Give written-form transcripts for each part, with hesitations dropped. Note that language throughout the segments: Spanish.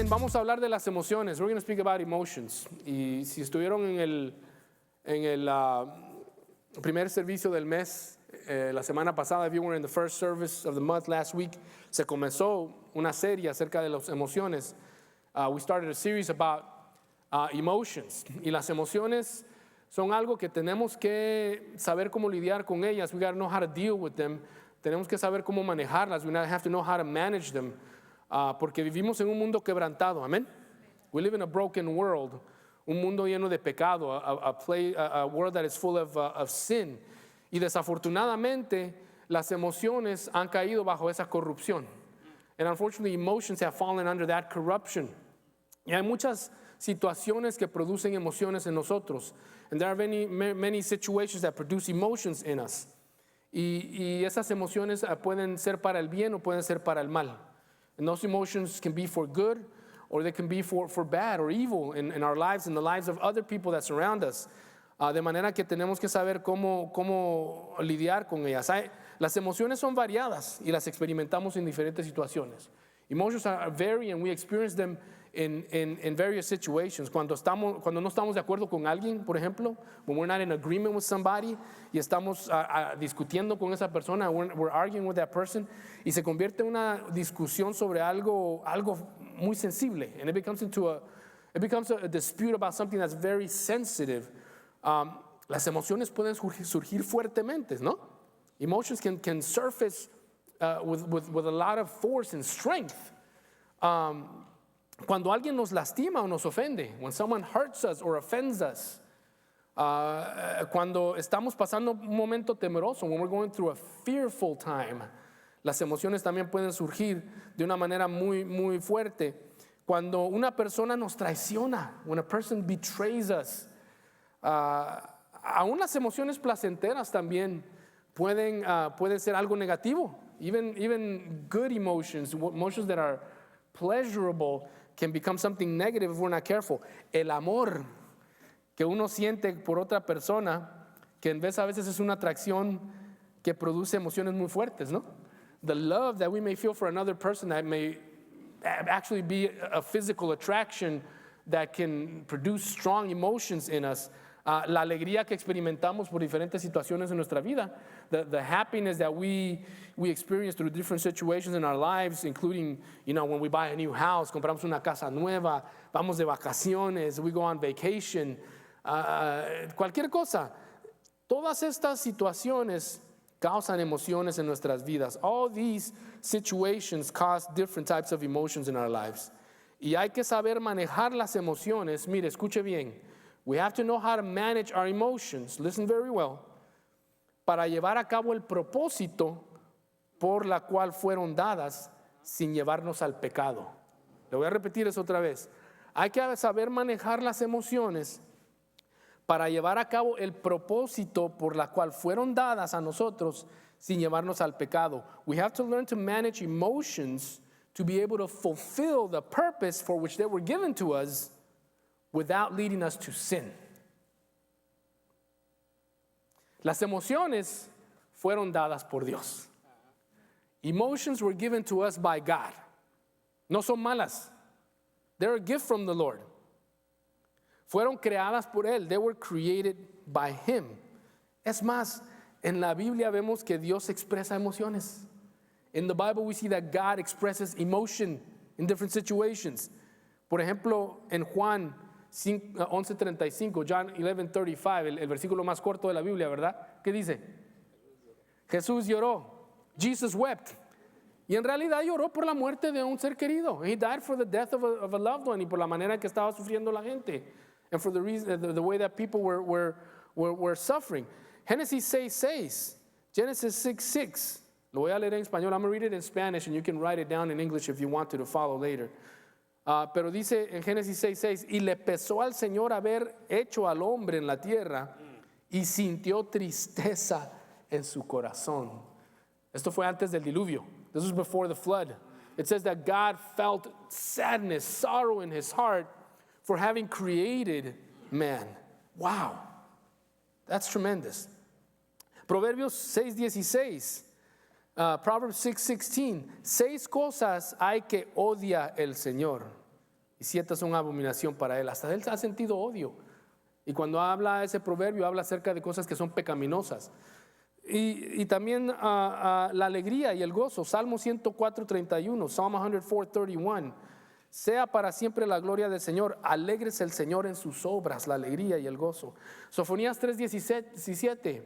Amén. Vamos a hablar de las emociones. We're going to speak about emotions. Y si estuvieron en el primer servicio del mes, la semana pasada, if you were in the first service of the month last week, se comenzó una serie acerca de las emociones. We started a series about emotions. Y las emociones son algo que tenemos que saber cómo lidiar con ellas. We got to know how to deal with them. Tenemos que saber cómo manejarlas. We have to know how to manage them. Porque vivimos en un mundo quebrantado. Amén. We live in a broken world. Un mundo lleno de pecado. A world that is full of sin. Y desafortunadamente, las emociones han caído bajo esa corrupción. And unfortunately, emotions have fallen under that corruption. Y hay muchas situaciones que producen emociones en nosotros. And there are many situations that produce emotions in us. Y esas emociones pueden ser para el bien o pueden ser para el mal. And those emotions can be for good or they can be for bad or evil in our lives, in the lives of other people that surround us. De manera que tenemos que saber cómo lidiar con ellas. Las emociones son variadas y las experimentamos en diferentes situaciones. Emotions are vary and we experience them in various situations. Cuando no estamos de acuerdo con alguien, por ejemplo, when we're not in agreement with somebody y estamos discutiendo con esa persona, we're arguing with that person, y se convierte en una discusión sobre algo muy sensible, and it becomes a dispute about something that's very sensitive. Las emociones pueden surgir fuertemente, ¿no? Emotions can surface with a lot of force and strength. Cuando alguien nos lastima o nos ofende, when someone hurts us or offends us, cuando estamos pasando un momento temeroso, when we're going through a fearful time, las emociones también pueden surgir de una manera muy, muy fuerte. Cuando una persona nos traiciona, when a person betrays us, aún las emociones placenteras también pueden ser algo negativo. Even good emotions that are pleasurable, can become something negative if we're not careful. El amor que uno siente por otra persona, que en vez a veces es una atracción que produce emociones muy fuertes, ¿no? The love that we may feel for another person that may actually be a physical attraction that can produce strong emotions in us. La alegría que experimentamos por diferentes situaciones en nuestra vida, the happiness that we experience through different situations in our lives, including, when we buy a new house, compramos una casa nueva, vamos de vacaciones, we go on vacation, cualquier cosa. Todas estas situaciones causan emociones en nuestras vidas. All these situations cause different types of emotions in our lives. Y hay que saber manejar las emociones. Mire, escuche bien. We have to know how to manage our emotions, listen very well, para llevar a cabo el propósito por la cual fueron dadas sin llevarnos al pecado. Le voy a repetir eso otra vez. Hay que saber manejar las emociones para llevar a cabo el propósito por la cual fueron dadas a nosotros sin llevarnos al pecado. We have to learn to manage emotions to be able to fulfill the purpose for which they were given to us without leading us to sin. Las emociones fueron dadas por Dios. Emotions were given to us by God. No son malas. They're a gift from the Lord. Fueron creadas por Él. They were created by Him. Es más, en la Biblia vemos que Dios expresa emociones. In the Bible we see that God expresses emotion in different situations. Por ejemplo, en Juan 11:35, John 11:35, el versículo más corto de la Biblia, ¿verdad? ¿Qué dice? Jesús lloró. Jesus wept. Y en realidad lloró por la muerte de un ser querido. He died for the death of a loved one, y por la manera en que estaba sufriendo la gente. And for the reason, the way that people were suffering. Genesis 6:6. Genesis 6:6. Lo voy a leer en español. I'm going to read it in Spanish, and you can write it down in English if you want to follow later. Pero dice en Génesis 6:6, y le pesó al Señor haber hecho al hombre en la tierra y sintió tristeza en su corazón. Esto fue antes del diluvio. This was before the flood. It says that God felt sadness, sorrow in his heart for having created man. Wow, that's tremendous. Proverbios 6:16. Proverbs 6:16. 6 cosas hay que odia el Señor. y 7 son abominación para él. Hasta él ha sentido odio. Y cuando habla ese proverbio, habla acerca de cosas que son pecaminosas. Y también la alegría y el gozo. Salmo 104:31, Psalm 104:31. Sea para siempre la gloria del Señor. Alégrese el Señor en sus obras, la alegría y el gozo. Sofonías 3:17.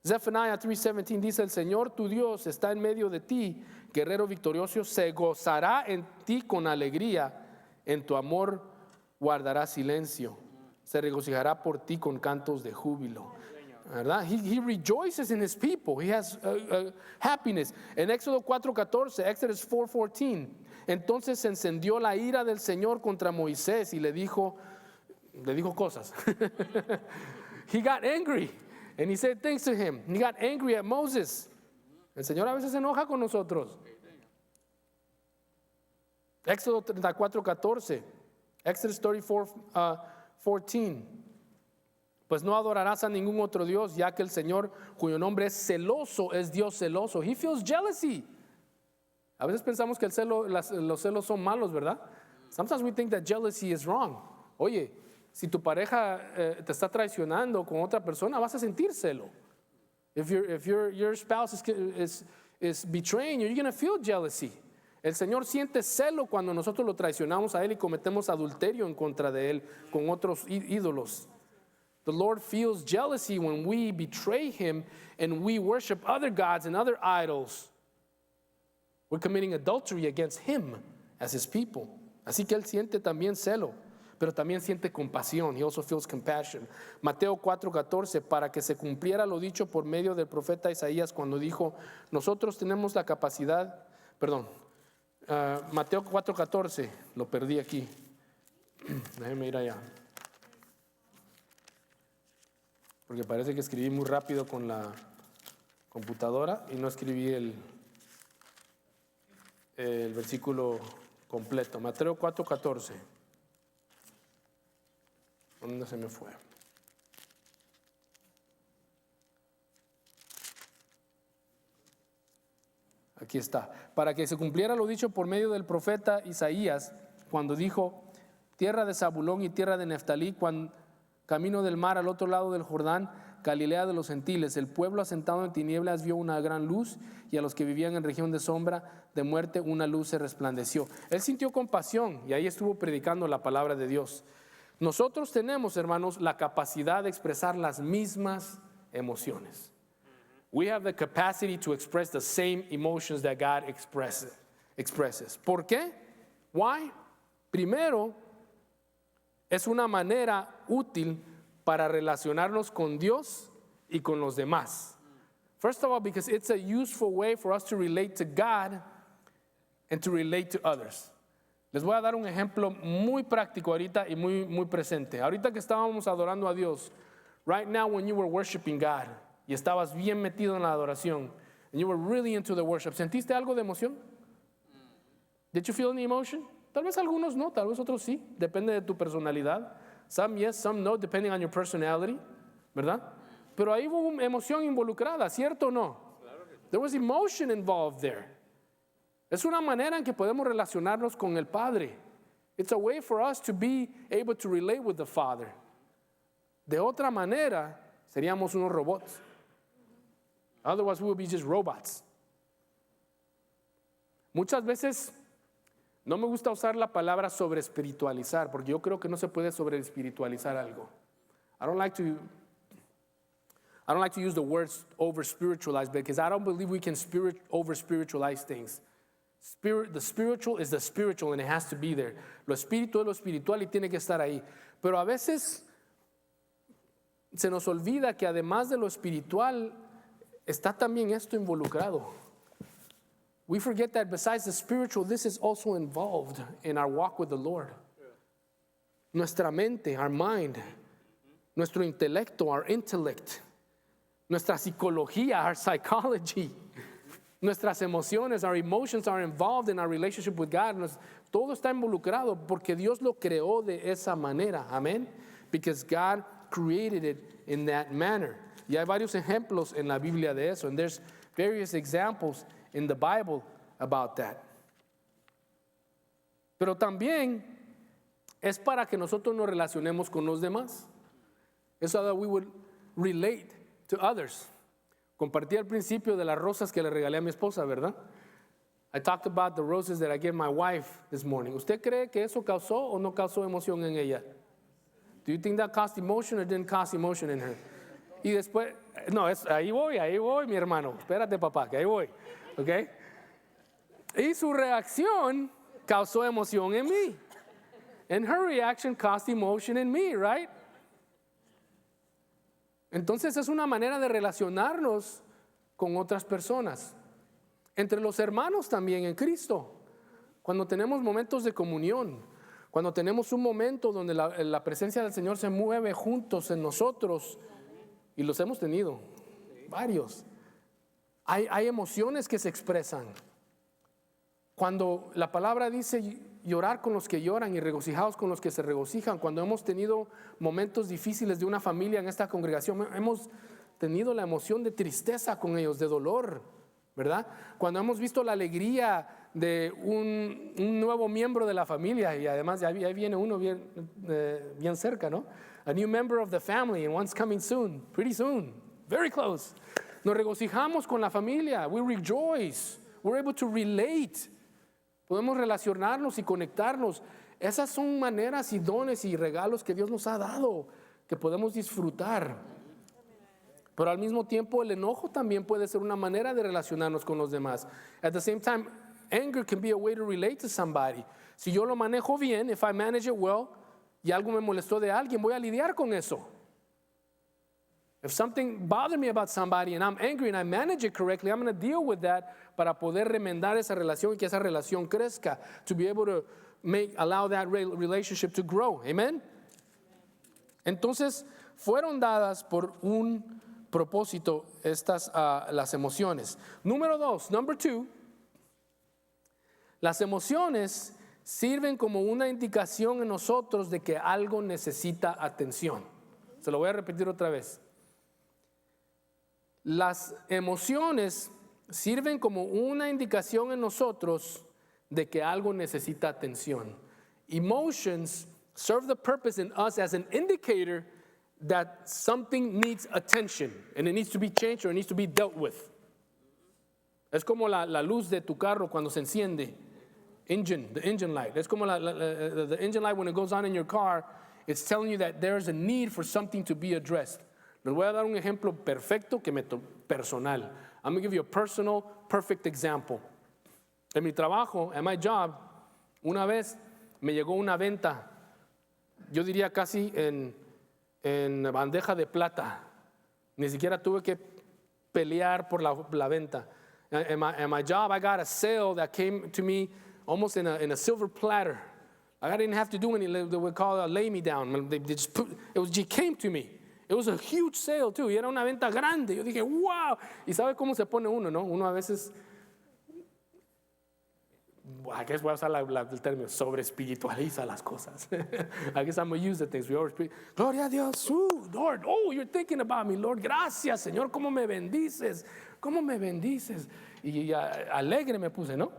Zephaniah 3:17 dice: el Señor tu Dios está en medio de ti, guerrero victorioso, se gozará en ti con alegría, en tu amor guardará silencio, se regocijará por ti con cantos de júbilo. ¿Verdad? He rejoices in his people. He has happiness. En Éxodo 4:14, Exodus 4:14, entonces se encendió la ira del Señor contra Moisés y le dijo cosas. He got angry and he said things to him. He got angry at Moses. El Señor a veces se enoja con nosotros. Éxodo 34:14, Exodus 34:14. Pues no adorarás a ningún otro Dios, ya que el Señor, cuyo nombre es celoso, es Dios celoso. He feels jealousy. A veces pensamos que los celos son malos, ¿verdad? Sometimes we think that jealousy is wrong. Oye, si tu pareja te está traicionando con otra persona, vas a sentir celo. If your spouse is betraying you, you're going to feel jealousy. El Señor siente celo cuando nosotros lo traicionamos a Él y cometemos adulterio en contra de Él con otros ídolos. The Lord feels jealousy when we betray Him and we worship other gods and other idols. We're committing adultery against Him as His people. Así que Él siente también celo, pero también siente compasión. He also feels compassion. Mateo 4:14, para que se cumpliera lo dicho por medio del profeta Isaías cuando dijo, nosotros tenemos la capacidad, Mateo 4:14, lo perdí aquí. Déjeme ir allá. Porque parece que escribí muy rápido con la computadora y no escribí el versículo completo. Mateo 4:14. ¿Dónde se me fue? Aquí está. Para que se cumpliera lo dicho por medio del profeta Isaías, cuando dijo, tierra de Zabulón y tierra de Neftalí, camino del mar al otro lado del Jordán, Galilea de los gentiles, el pueblo asentado en tinieblas vio una gran luz, y a los que vivían en región de sombra de muerte una luz se resplandeció. Él sintió compasión y ahí estuvo predicando la palabra de Dios. Nosotros tenemos, hermanos, la capacidad de expresar las mismas emociones. We have the capacity to express the same emotions that God expresses. ¿Por qué? Why? Primero, es una manera útil para relacionarnos con Dios y con los demás. First of all, because it's a useful way for us to relate to God and to relate to others. Les voy a dar un ejemplo muy práctico ahorita y muy presente. Ahorita que estábamos adorando a Dios, right now when you were worshiping God y estabas bien metido en la adoración, and you were really into the worship, ¿sentiste algo de emoción? Did you feel any emotion? Tal vez algunos no, tal vez otros sí. Depende de tu personalidad. Some yes, some no, depending on your personality, ¿verdad? Pero ahí hubo emoción involucrada, ¿cierto o no? There was emotion involved there. Es una manera en que podemos relacionarnos con el Padre. It's a way for us to be able to relate with the Father. De otra manera, seríamos unos robots. Otherwise, we would be just robots. Muchas veces no me gusta usar la palabra sobre espiritualizar, porque yo creo que no se puede sobre espiritualizar algo. I don't like to use the words over spiritualize, because I don't believe we can over spiritualize things. The spiritual is the spiritual and it has to be there. Lo espiritual es lo espiritual y tiene que estar ahí. Pero a veces se nos olvida que además de lo espiritual está también esto involucrado. We forget that besides the spiritual, this is also involved in our walk with the Lord. Nuestra mente, our mind, nuestro intelecto, our intellect, nuestra psicología, our psychology, nuestras emociones, our emotions are involved in our relationship with God. Todo está involucrado porque Dios lo creó de esa manera. Amén. Because God created it in that manner. Y hay varios ejemplos en la Biblia de eso. And there's various examples in the Bible about that. Pero también es para que nosotros nos relacionemos con los demás. Es so that we would relate to others. Compartí al principio de las rosas que le regalé a mi esposa, ¿verdad? I talked about the roses that I gave my wife this morning. ¿Usted cree que eso causó o no causó emoción en ella? Do you think that caused emotion or didn't cause emotion in her? Y después, no, ahí voy, mi hermano. Espérate, papá, que ahí voy. ¿Ok? Y su reacción causó emoción en mí. And her reaction caused emotion in me, right? Entonces es una manera de relacionarnos con otras personas. Entre los hermanos también en Cristo. Cuando tenemos momentos de comunión, cuando tenemos un momento donde la presencia del Señor se mueve juntos en nosotros, y los hemos tenido, varios. Hay emociones que se expresan. Cuando la palabra dice llorar con los que lloran y regocijados con los que se regocijan, cuando hemos tenido momentos difíciles de una familia en esta congregación, hemos tenido la emoción de tristeza con ellos, de dolor, ¿verdad? Cuando hemos visto la alegría de un nuevo miembro de la familia, y además ahí viene uno bien cerca, ¿no? A new member of the family, and one's coming soon, pretty soon, very close. Nos regocijamos con la familia, we rejoice, we're able to relate. Podemos relacionarnos y conectarnos. Esas son maneras y dones y regalos que Dios nos ha dado, que podemos disfrutar. Pero al mismo tiempo el enojo también puede ser una manera de relacionarnos con los demás. At the same time, anger can be a way to relate to somebody. Si yo lo manejo bien, if I manage it well, y algo me molestó de alguien, voy a lidiar con eso. If something bothered me about somebody and I'm angry and I manage it correctly, I'm going to deal with that para poder remendar esa relación y que esa relación crezca, to be able to allow that relationship to grow. Amen. Entonces, fueron dadas por un propósito las emociones. Number 2, las emociones sirven como una indicación en nosotros de que algo necesita atención. Se lo voy a repetir otra vez. Las emociones sirven como una indicación en nosotros de que algo necesita atención. Emotions serve the purpose in us as an indicator that something needs attention and it needs to be changed or it needs to be dealt with. Es como la luz de tu carro cuando se enciende. The engine light. Es como the engine light when it goes on in your car. It's telling you that there is a need for something to be addressed. Les voy a dar un ejemplo perfecto personal. I'm going to give you a personal, perfect example. En mi trabajo, en my job, una vez me llegó una venta, yo diría casi en bandeja de plata. Ni siquiera tuve que pelear por la venta. In my job, I got a sale that came to me almost in a silver platter. I didn't have to do anything. They would call it a lay me down. It came to me. It was a huge sale too. Y era una venta grande. Yo dije, wow. Y sabe cómo se pone uno, ¿no? Uno a veces, I guess voy a usar el término, sobre espiritualiza las cosas. I guess I'm going to use the things. We always Gloria a Dios. Lord, you're thinking about me, Lord. Gracias, Señor. ¿Cómo me bendices? ¿Cómo me bendices? Y alegre me puse, ¿no?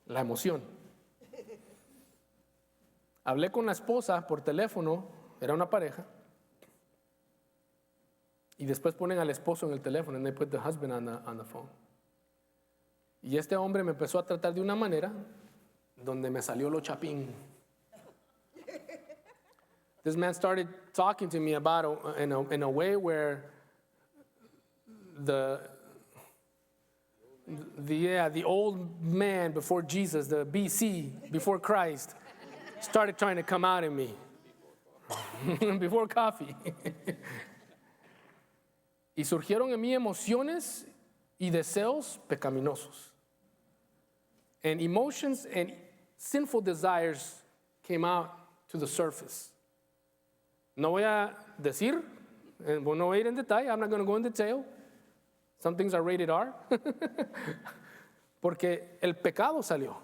La emoción. Hablé con la esposa por teléfono. Era una pareja. Y después ponen al esposo en el teléfono, and they put the husband on the phone. Y este hombre me empezó a tratar de una manera donde me salió lo chapín. This man started talking to me about in a way where the old man before Jesus, the BC, before Christ, started trying to come out in me. Before coffee. Y surgieron en mí emociones y deseos pecaminosos. And emotions and sinful desires came out to the surface. No voy a decir, no voy a ir en detalle, I'm not going to go in detail. Some things are rated R. Porque el pecado salió.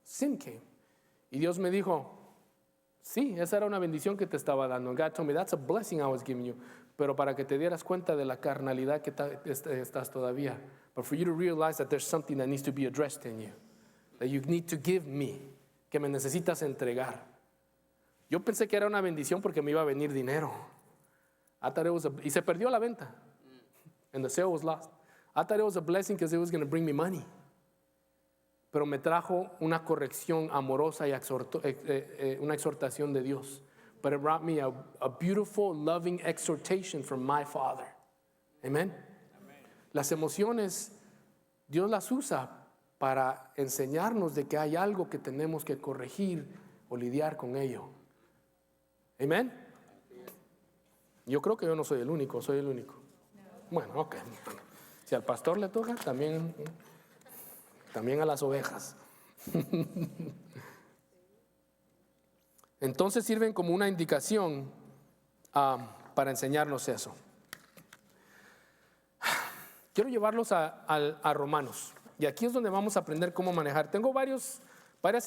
Sin came. Y Dios me dijo, sí, esa era una bendición que te estaba dando. And God told me, that's a blessing I was giving you. Pero para que te dieras cuenta de la carnalidad que estás todavía. But for you to realize that there's something that needs to be addressed in you. That you need to give me. Que me necesitas entregar. Yo pensé que era una bendición porque me iba a venir dinero. Y se perdió la venta. And the sale was lost. I thought it was a blessing because it was going to bring me money. Pero me trajo una corrección amorosa y una exhortación de Dios. But it brought me a beautiful, loving exhortation from my Father. Amen. Las emociones, Dios las usa para enseñarnos de que hay algo que tenemos que corregir o lidiar con ello. Amen. Yo creo que yo no soy el único, soy el único. Bueno, ok. Si al pastor le toca, también a las ovejas. Entonces sirven como una indicación para enseñarnos eso. Quiero llevarlos a Romanos. Y aquí es donde vamos a aprender cómo manejar. Tengo varias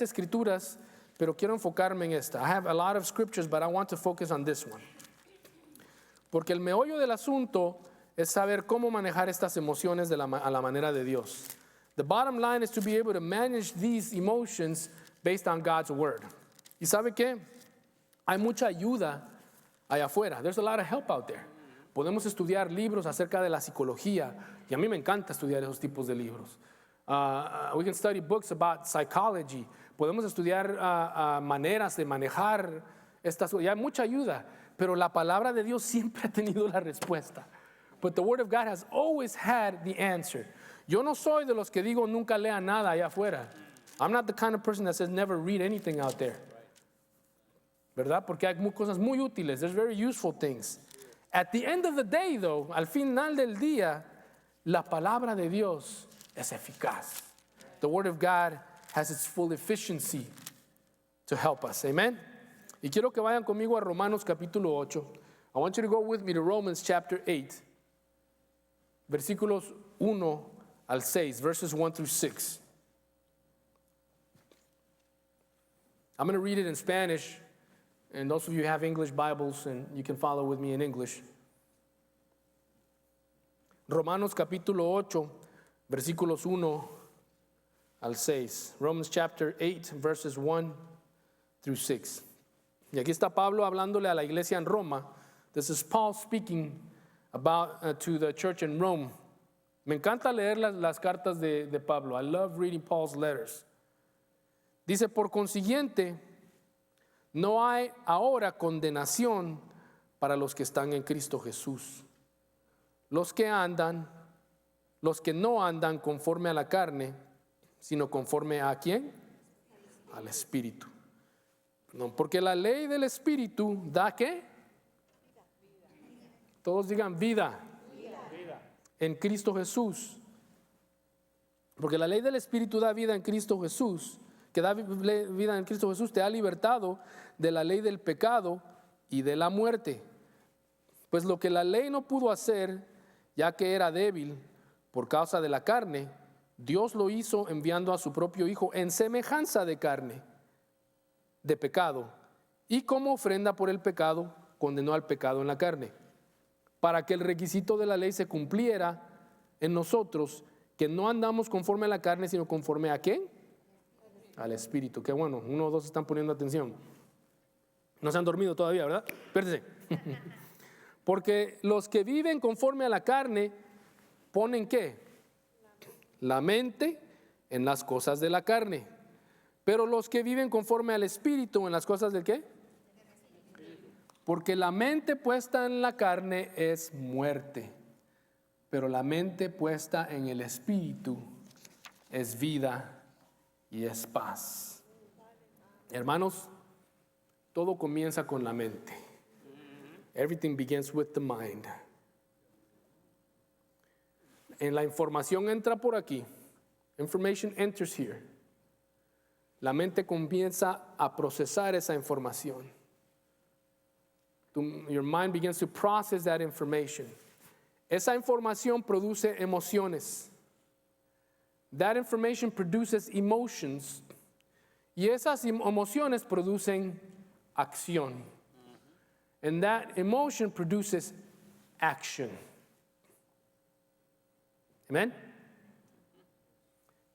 escrituras, pero quiero enfocarme en esta. I have a lot of scriptures, but I want to focus on this one. Porque el meollo del asunto es saber cómo manejar estas emociones a la manera de Dios. The bottom line is to be able to manage these emotions based on God's word. ¿Y sabe qué? Hay mucha ayuda allá afuera. There's a lot of help out there. Podemos estudiar libros acerca de la psicología, y a mí me encanta estudiar esos tipos de libros. We can study books about psychology. Podemos estudiar maneras de manejar estas cosas. Y hay mucha ayuda, pero la palabra de Dios siempre ha tenido la respuesta. But the word of God has always had the answer. Yo no soy de los que digo nunca lea nada allá afuera. I'm not the kind of person that says never read anything out there. ¿Verdad? Porque hay cosas muy útiles. There's very useful things. At the end of the day, though, al final del día, la palabra de Dios es eficaz. The word of God has its full efficiency to help us. Amen. Y quiero que vayan conmigo a Romanos capítulo 8. I want you to go with me to Romans chapter 8. Versículos 1 al 6, verses 1 through 6. I'm going to read it in Spanish, and those of you who have English Bibles, and you can follow with me in English. Romanos capítulo 8, versículos 1 al 6. Romans chapter 8, verses 1 through 6. Y aquí está Pablo hablándole a la iglesia en Roma. This is Paul speaking about to the church in Rome. Me encanta leer las cartas de Pablo. I love reading Paul's letters. Dice, por consiguiente, no hay ahora condenación para los que están en Cristo Jesús. Los que no andan conforme a la carne, sino conforme a ¿quién? Al Espíritu. No, porque la ley del Espíritu da ¿qué? Todos digan vida. En Cristo Jesús. Porque la ley del Espíritu da vida en Cristo Jesús. Que da vida en Cristo Jesús te ha libertado de la ley del pecado y de la muerte. Pues lo que la ley no pudo hacer, ya que era débil por causa de la carne, Dios lo hizo enviando a su propio Hijo en semejanza de carne, de pecado, y como ofrenda por el pecado, condenó al pecado en la carne, para que el requisito de la ley se cumpliera en nosotros, que no andamos conforme a la carne, sino conforme a ¿quién? Al Espíritu. Qué bueno, uno o dos están poniendo atención. No se han dormido todavía, ¿verdad? Espérense. Porque los que viven conforme a la carne ponen ¿qué? La mente en las cosas de la carne. Pero los que viven conforme al Espíritu en las cosas del ¿qué? Porque la mente puesta en la carne es muerte, pero la mente puesta en el Espíritu es vida y es paz. Hermanos, todo comienza con la mente. Everything begins with the mind. En la información entra por aquí. Information enters here. La mente comienza a procesar esa información. Your mind begins to process that information. Esa información produce emociones. That information produces emotions. Y esas emociones producen acción. And that emotion produces action. Amen.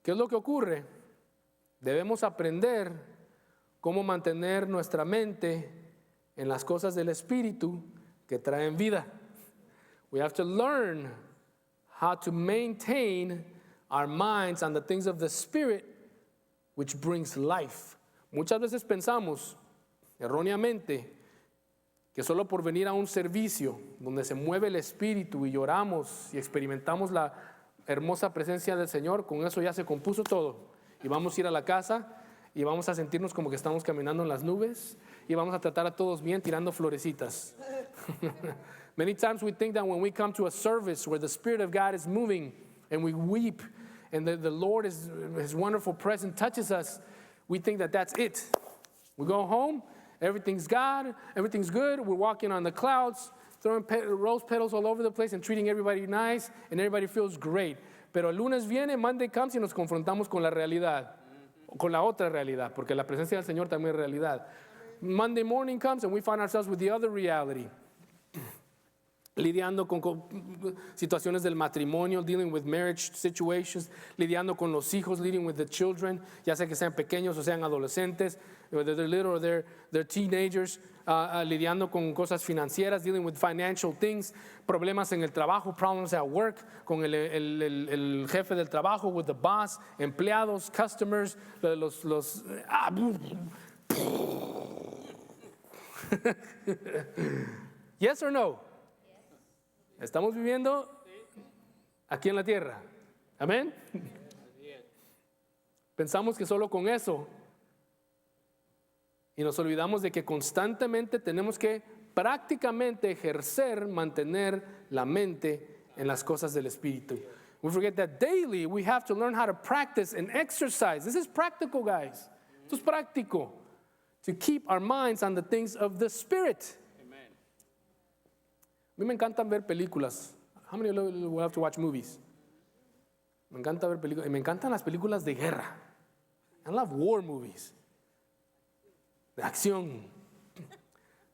¿Qué es lo que ocurre? Debemos aprender cómo mantener nuestra mente en las cosas del Espíritu que traen vida. We have to learn how to maintain our minds on the things of the Spirit, which brings life. Muchas veces pensamos, erróneamente, que solo por venir a un servicio donde se mueve el Espíritu y lloramos y experimentamos la hermosa presencia del Señor, con eso ya se compuso todo. Y vamos a ir a la casa y vamos a sentirnos como que estamos caminando en las nubes y vamos a tratar a todos bien tirando florecitas. Many times we think that when we come to a service where the Spirit of God is moving and we weep and the Lord His wonderful presence touches us, we think that that's it. We go home, everything's God, everything's good, we're walking on the clouds, throwing rose petals all over the place and treating everybody nice, and everybody feels great. Pero el lunes viene, Monday comes y nos confrontamos con la realidad, con la otra realidad, porque la presencia del Señor también es realidad. Monday morning comes and we find ourselves with the other reality. Lidiando con situaciones del matrimonio, dealing with marriage situations, lidiando con los hijos, dealing with the children, ya sea que sean pequeños o sean adolescentes, whether they're little or they're teenagers, lidiando con cosas financieras, dealing with financial things, problemas en el trabajo, problems at work, con el jefe del trabajo, with the boss, empleados, customers, Yes or no? Estamos viviendo aquí en la tierra. Amén. Pensamos que solo con eso y nos olvidamos de que constantemente tenemos que prácticamente ejercer, mantener la mente en las cosas del Espíritu. We forget that daily we have to learn how to practice and exercise. This is practical, guys. Esto es práctico. To keep our minds on the things of the Spirit. A mí me encantan ver películas. How many of you will have to watch movies? Me encanta ver películas. Me encantan las películas de guerra. I love war movies. De acción.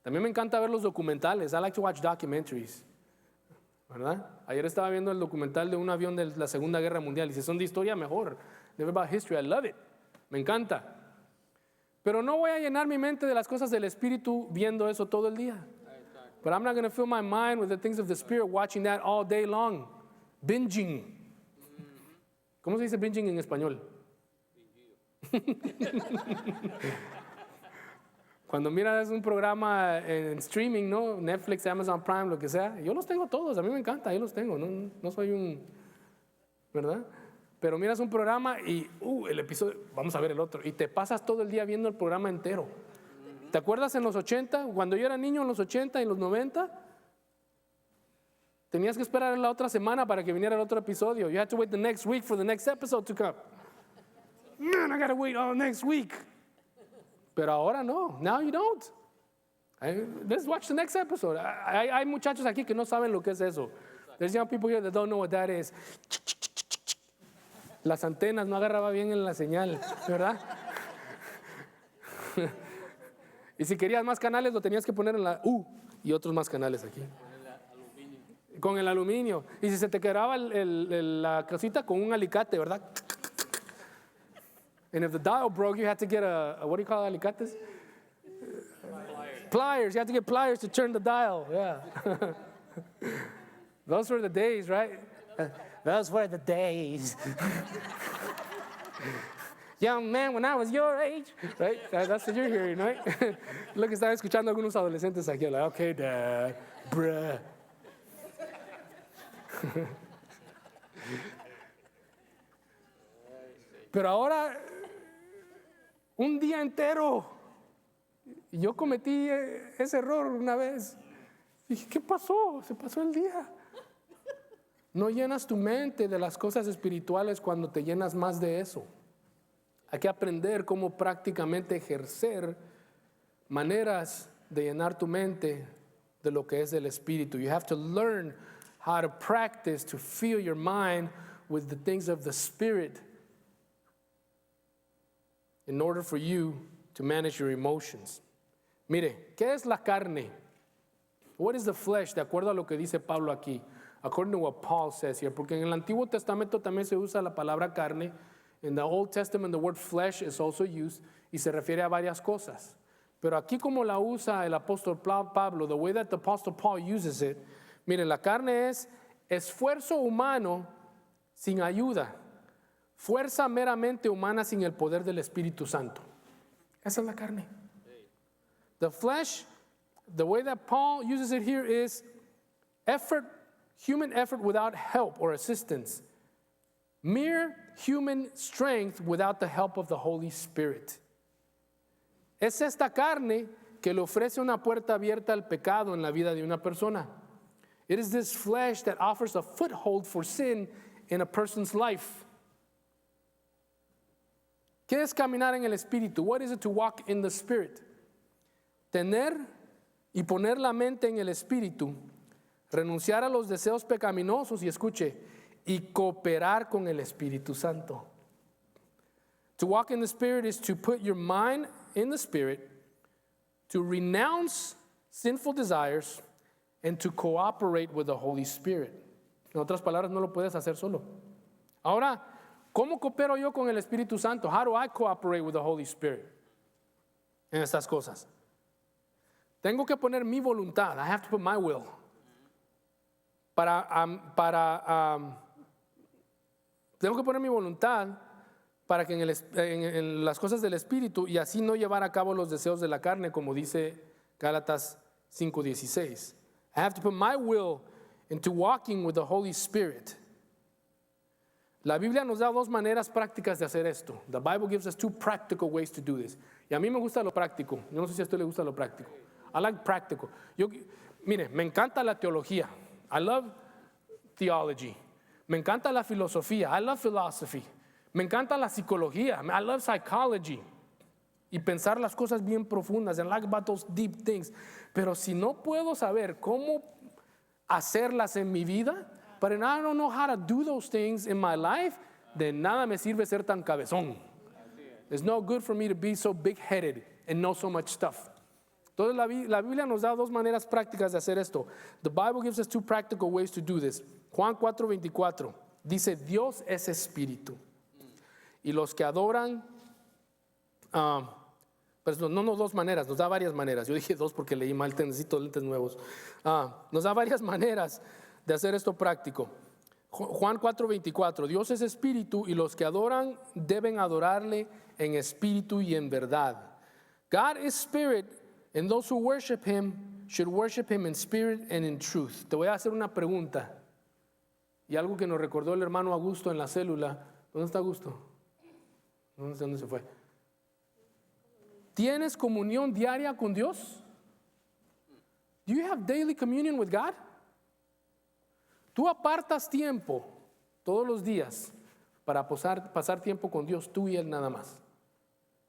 También me encanta ver los documentales. I like to watch documentaries. ¿Verdad? Ayer estaba viendo el documental de un avión de la Segunda Guerra Mundial. Y si son de historia, mejor. Never about history. I love it. Me encanta. Pero no voy a llenar mi mente de las cosas del Espíritu viendo eso todo el día. But I'm not going to fill my mind with the things of the Spirit watching that all day long. Binging. ¿Cómo se dice binging en español? Cuando miras un programa en streaming, ¿no? Netflix, Amazon Prime, lo que sea. Yo los tengo todos, a mí me encanta, yo los tengo. No soy un... ¿Verdad? Pero miras un programa y el episodio, vamos a ver el otro. Y te pasas todo el día viendo el programa entero. ¿Te acuerdas en los 80? Cuando yo era niño en los 80 y en los 90, tenías que esperar la otra semana para que viniera el otro episodio. You had to wait the next week for the next episode to come. Man, I gotta wait all next week. Pero ahora no. Now you don't. Let's watch the next episode. Hay muchachos aquí que no saben lo que es eso. There's young people here that don't know what that is. Las antenas no agarraba bien en la señal, ¿verdad? Y si querías más canales, lo tenías que poner en la U y otros más canales aquí. Con el aluminio. Y si se te quedaba la casita con un alicate, ¿verdad? And if the dial broke, you had to get what do you call alicates? Pliers. You had to get pliers to turn the dial. Yeah. Those were the days, right? Those were the days. Young man, when I was your age, right? That's what you're hearing, right? Lo que estaba escuchando algunos adolescentes aquí, like, okay, dad, bruh. Pero ahora, un día entero, yo cometí ese error una vez. Dije, ¿qué pasó? Se pasó el día. No llenas tu mente de las cosas espirituales cuando te llenas más de eso. Hay que aprender cómo prácticamente ejercer maneras de llenar tu mente de lo que es el Espíritu. You have to learn how to practice to fill your mind with the things of the Spirit in order for you to manage your emotions. Mire, ¿qué es la carne? What is the flesh? De acuerdo a lo que dice Pablo aquí. According to what Paul says here. Porque en el Antiguo Testamento también se usa la palabra carne In the Old Testament, the word flesh is also used y se refiere a varias cosas. Pero aquí como la usa el apóstol Pablo, the way that the apostle Paul uses it, miren, la carne es esfuerzo humano sin ayuda, fuerza meramente humana sin el poder del Espíritu Santo. Esa es la carne. The flesh, the way that Paul uses it here is effort, human effort without help or assistance. Mere human strength without the help of the Holy Spirit. Es esta carne que le ofrece una puerta abierta al pecado en la vida de una persona. It is this flesh that offers a foothold for sin in a person's life. ¿Qué es caminar en el Espíritu? What is it to walk in the Spirit? Tener y poner la mente en el Espíritu, renunciar a los deseos pecaminosos y escuche, y cooperar con el Espíritu Santo. To walk in the Spirit is to put your mind in the Spirit, to renounce sinful desires, and to cooperate with the Holy Spirit. En otras palabras, no lo puedes hacer solo. Ahora, ¿cómo coopero yo con el Espíritu Santo? How do I cooperate with the Holy Spirit en estas cosas? Tengo que poner mi voluntad. I have to put my will. Tengo que poner mi voluntad para que en las cosas del Espíritu y así no llevar a cabo los deseos de la carne, como dice Gálatas 5:16. I have to put my will into walking with the Holy Spirit. La Biblia nos da dos maneras prácticas de hacer esto. The Bible gives us two practical ways to do this. Y a mí me gusta lo práctico. Yo no sé si a usted le gusta lo práctico. I like practical. Mire, me encanta la teología. I love theology. Me encanta la filosofía. I love philosophy. Me encanta la psicología. I love psychology. Y pensar las cosas bien profundas. And I like about those deep things. Pero si no puedo saber cómo hacerlas en mi vida, but if I don't know how to do those things in my life, de nada me sirve ser tan cabezón. It's no good for me to be so big-headed and know so much stuff. Entonces la Biblia nos da dos maneras prácticas de hacer esto. The Bible gives us two practical ways to do this. Juan 4:24 dice, Dios es espíritu. Y los que adoran, pues no dos maneras, nos da varias maneras. Yo dije dos porque leí mal, necesito lentes nuevos. Nos da varias maneras de hacer esto práctico. Juan 4:24, Dios es espíritu y los que adoran deben adorarle en espíritu y en verdad. God is spirit and those who worship him should worship him in spirit and in truth. Te voy a hacer una pregunta y algo que nos recordó el hermano Augusto en la célula. ¿Dónde está Augusto? No sé dónde se fue. ¿Tienes comunión diaria con Dios? Do you have daily communion with God? ¿Tú apartas tiempo todos los días para pasar tiempo con Dios, tú y Él nada más?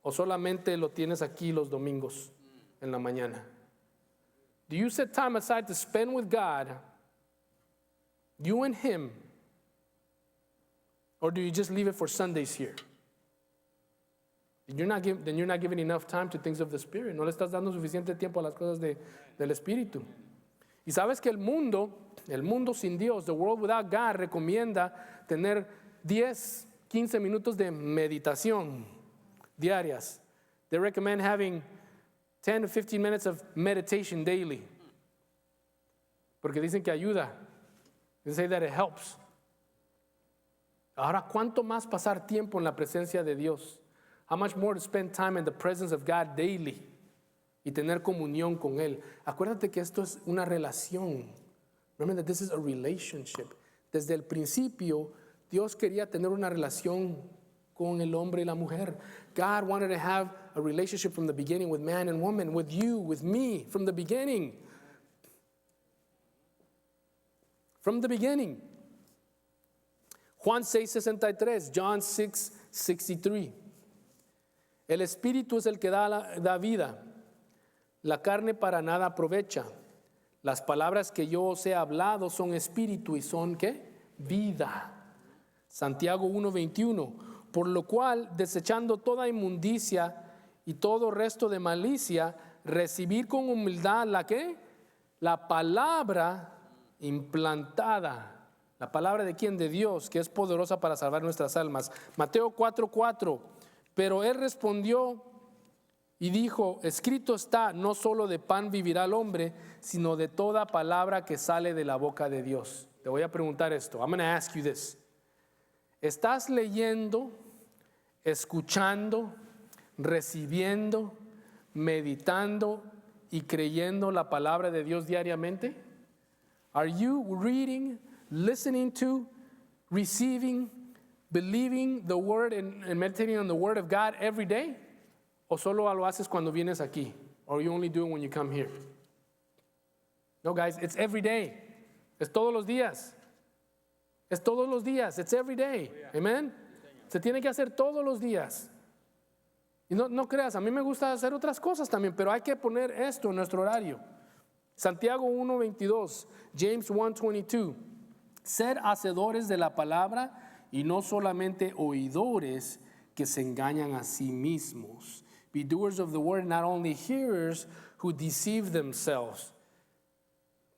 ¿O solamente lo tienes aquí los domingos en la mañana? Do you set time aside to spend with God, you and Him? Or do you just leave it for Sundays here? Then you're not giving enough time to things of the Spirit. No le estás dando suficiente tiempo a las cosas del Espíritu. Y sabes que el mundo sin Dios, the world without God, recomienda tener 10, 15 minutos de meditación diarias. They recommend having 10 to 15 minutes of meditation daily. Porque dicen que ayuda. They say that it helps. Ahora, ¿cuánto más pasar tiempo en la presencia de Dios? How much more to spend time in the presence of God daily y tener comunión con Él. Acuérdate que esto es una relación. Remember that this is a relationship. Desde el principio, Dios quería tener una relación con el hombre y la mujer. God wanted to have a relationship from the beginning with man and woman, with you, with me, from the beginning. From the beginning. Juan 6:63, John 6:63. El Espíritu es el que da vida. La carne para nada aprovecha. Las palabras que yo os he hablado son espíritu y son ¿qué? Vida. Santiago 1:21. Por lo cual, desechando toda inmundicia y todo resto de malicia, recibir con humildad la ¿qué? La palabra implantada. ¿La palabra de quién? De Dios, que es poderosa para salvar nuestras almas. Mateo 4:4. Pero él respondió y dijo, escrito está, no solo de pan vivirá el hombre, sino de toda palabra que sale de la boca de Dios. Te voy a preguntar esto. I'm going to ask you this. ¿Estás leyendo, escuchando, recibiendo, meditando y creyendo la palabra de Dios diariamente? Are you reading, listening to, receiving, believing the word and meditating on the word of God every day? ¿O solo lo haces cuando vienes aquí? Or you only do it when you come here? No, guys, it's every day. Es todos los días. Es todos los días. It's every day. Amen. Se tiene que hacer todos los días. Y no creas, a mí me gusta hacer otras cosas también, pero hay que poner esto en nuestro horario. Santiago 1:22, James 1:22. Ser hacedores de la palabra y no solamente oidores que se engañan a sí mismos. Be doers of the word, not only hearers who deceive themselves.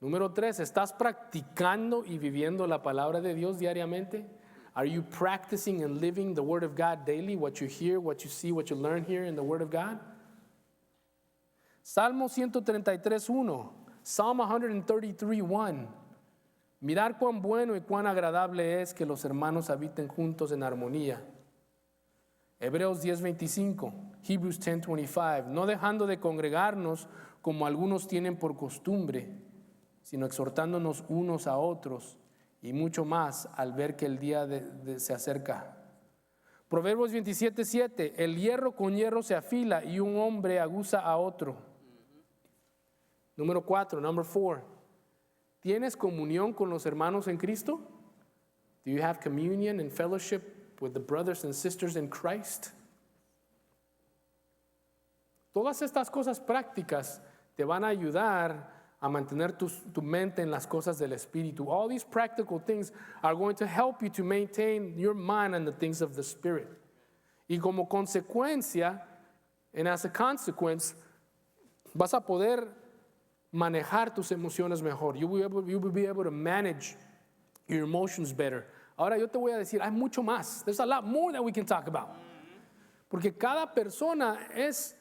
Número 3, ¿estás practicando y viviendo la palabra de Dios diariamente? Are you practicing and living the word of God daily? What you hear, what you see, what you learn here in the word of God? Salmo 133:1, Psalm 133:1. Mirar cuán bueno y cuán agradable es que los hermanos habiten juntos en armonía. Hebreos 10:25, Hebrews 10:25. No dejando de congregarnos como algunos tienen por costumbre, sino exhortándonos unos a otros, y mucho más al ver que el día se acerca. Proverbios 27:7, el hierro con hierro se afila y un hombre aguza a otro. Número 4, number 4, ¿tienes comunión con los hermanos en Cristo? Do you have communion and fellowship with the brothers and sisters in Christ? Todas estas cosas prácticas te van a ayudar a mantener tu mente en las cosas del Espíritu. All these practical things are going to help you to maintain your mind on the things of the Spirit. Y como consecuencia, and as a consequence, vas a poder manejar tus emociones mejor. You will be able to manage your emotions better. Ahora yo te voy a decir, hay mucho más. There's a lot more that we can talk about. Porque cada persona es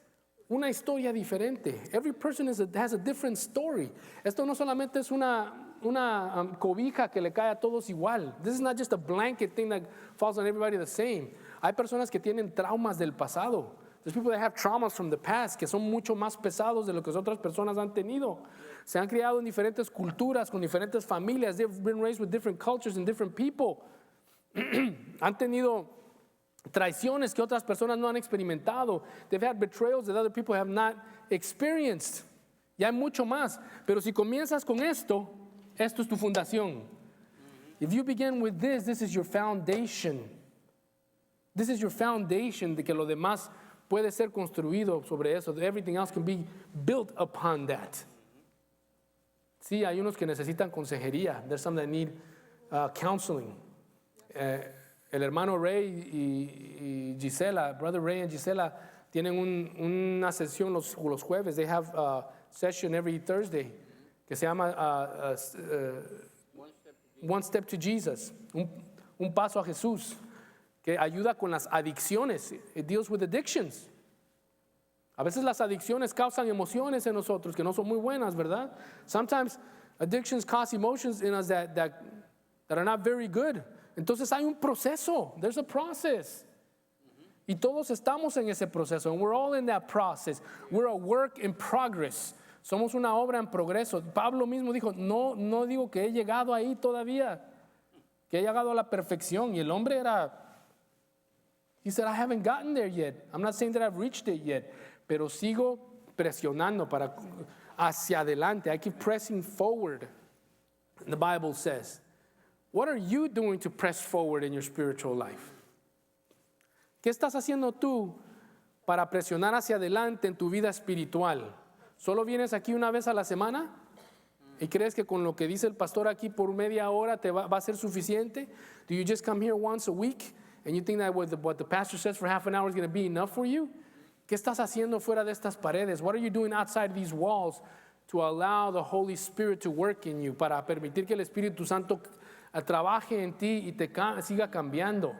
una historia diferente. Every person has a different story. Esto no solamente es una cobija que le cae a todos igual. This is not just a blanket thing that falls on everybody the same. Hay personas que tienen traumas del pasado. There's people that have traumas from the past que son mucho más pesados de lo que otras personas han tenido. Se han criado en diferentes culturas, con diferentes familias. They've been raised with different cultures and different people. Han tenido traiciones que otras personas no han experimentado. They've had betrayals that other people have not experienced. Y hay mucho más. Pero si comienzas con esto es tu fundación. If you begin with this is your foundation. This is your foundation de que lo demás puede ser construido sobre eso. Everything else can be built upon that. Sí, hay unos que necesitan consejería. There's some that need counseling. El hermano Ray y Gisela, Brother Ray and Gisela, tienen una sesión los jueves. They have a session every Thursday que se llama One Step to Jesus, un paso a Jesús, que ayuda con las adicciones. It deals with addictions. A veces las adicciones causan emociones en nosotros que no son muy buenas, ¿verdad? Sometimes addictions cause emotions in us that are not very good. Entonces hay un proceso. There's a process. Y todos estamos en ese proceso. And we're all in that process. We're a work in progress. Somos una obra en progreso. Pablo mismo dijo, no digo que he llegado ahí todavía, que he llegado a la perfección. Y el hombre he said, I haven't gotten there yet. I'm not saying that I've reached it yet. Pero sigo presionando hacia adelante. I keep pressing forward. The Bible says. What are you doing to press forward in your spiritual life? ¿Qué estás haciendo tú para presionar hacia adelante en tu vida espiritual? ¿Solo vienes aquí una vez a la semana? ¿Y crees que con lo que dice el pastor aquí por media hora te va a ser suficiente? Do you just come here once a week and you think that what the pastor says for half an hour is going to be enough for you? ¿Qué estás haciendo fuera de estas paredes? What are you doing outside these walls to allow the Holy Spirit to work in you? Para permitir que el Espíritu Santo trabaje en ti y te siga cambiando.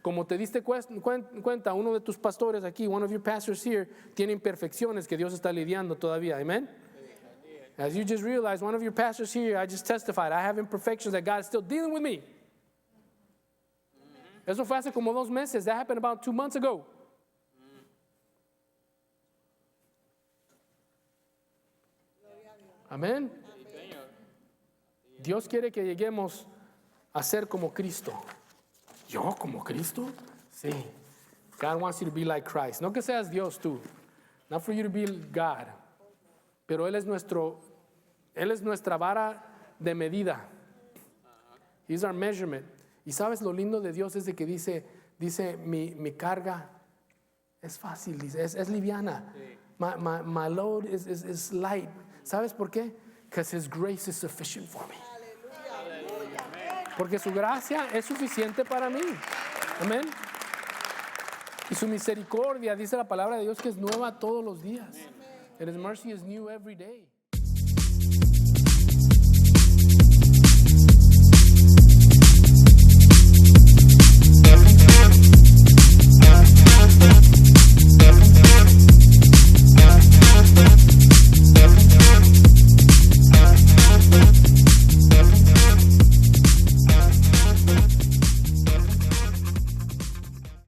Como te diste cuenta, uno de tus pastores aquí, one of your pastors here, tiene imperfecciones que Dios está lidiando todavía. Amen? As you just realized, one of your pastors here, I just testified, I have imperfections that God is still dealing with me. Eso fue hace como 2 meses. That happened about 2 months ago. Amén. Dios quiere que lleguemos a ser como Cristo. ¿Yo como Cristo? Sí. God wants you to be like Christ. No que seas Dios tú. Not for you to be God. Pero Él es nuestra vara de medida. He's our measurement. Y sabes lo lindo de Dios es de que dice mi carga es fácil, es liviana. My load is light. ¿Sabes por qué? Because His grace is sufficient for me. Porque su gracia es suficiente para mí. Amén. Y su misericordia, dice la palabra de Dios, que es nueva todos los días. And His mercy is new every day.